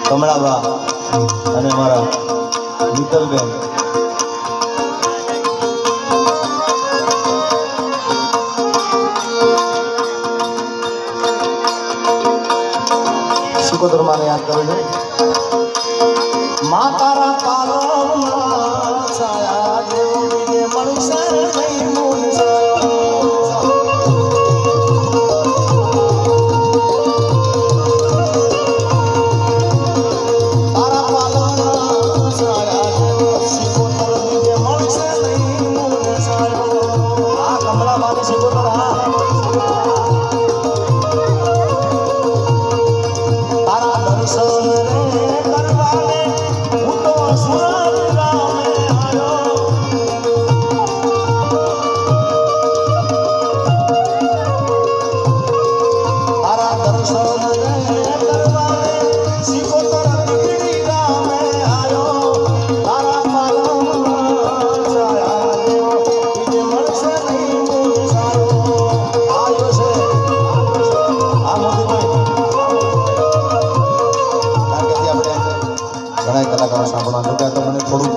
કમળાબા અને મારા નીતલબેન સુકોદર માને યાદ કરો છો મા તારા પાલવમાં છાયા જેવી મનુષ્ય નહીં મુનસા તારા ઘણા કલાકારો સાંભળવાનું કે તો મને થોડું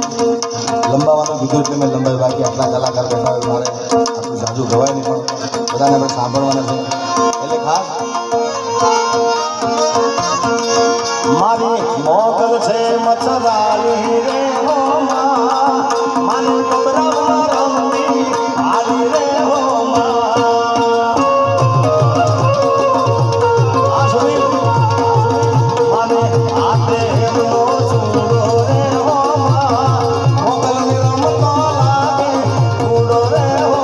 લંબાવવાનું કીધું એટલે મેં લંબાવી બાકી આટલા કલાકાર બેઠા હોય મારે આટલું ઝાઝું ગવાય નહીં પણ બધાને આપણે સાંભળવાના છે એટલે ખાસ મારી મોગલ છે મચરાલી રે હો માં માનું કબરામાં રમતી આલી રે હો માં આસુરી માને આતે હેમનો સુડો રે હો માં મોગલ ને રમતો લાગે સુડો રે હો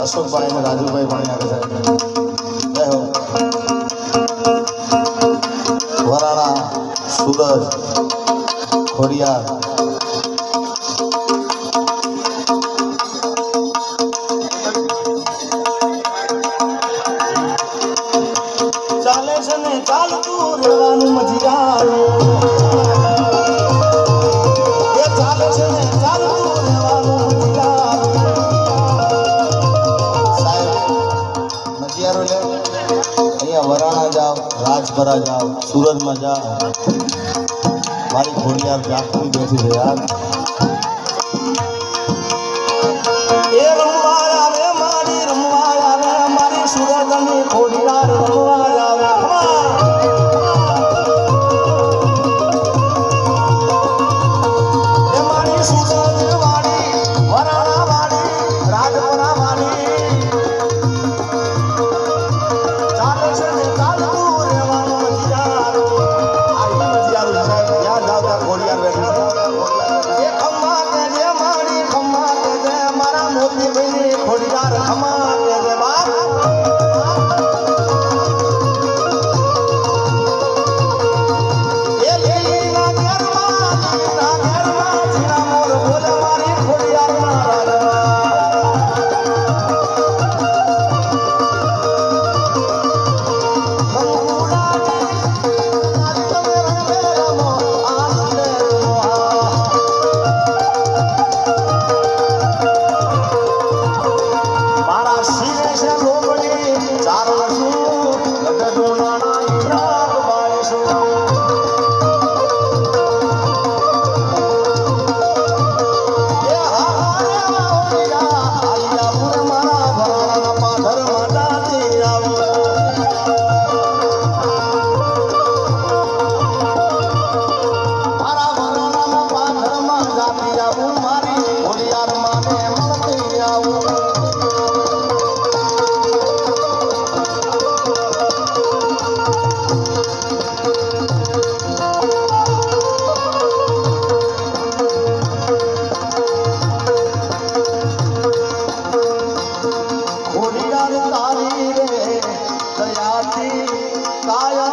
અશોકભાઈ અને રાજુભાઈ પણ આગળ જાય વરાણા સુરજ ખોડિયાર ચાલે છે ને ચાલતું રહેવાનું મજીરાનું એ ચાલે છે ને ચાલતું રહેવાનું અહીંયા વરાણા જાઓ રાજપરા જાઓ સુરતમાં જાઓ મારી ખોડિયાર જાગતી બેઠી છે યાર એ રમવા આવે મારી રમવા આવે મારી સુરતની ખોડિયાર રમવા આવે એ મારી સુરત વાળી વરાણા વાળી રાજપરા વાળી ખોડિયાર બેઠી છે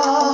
જા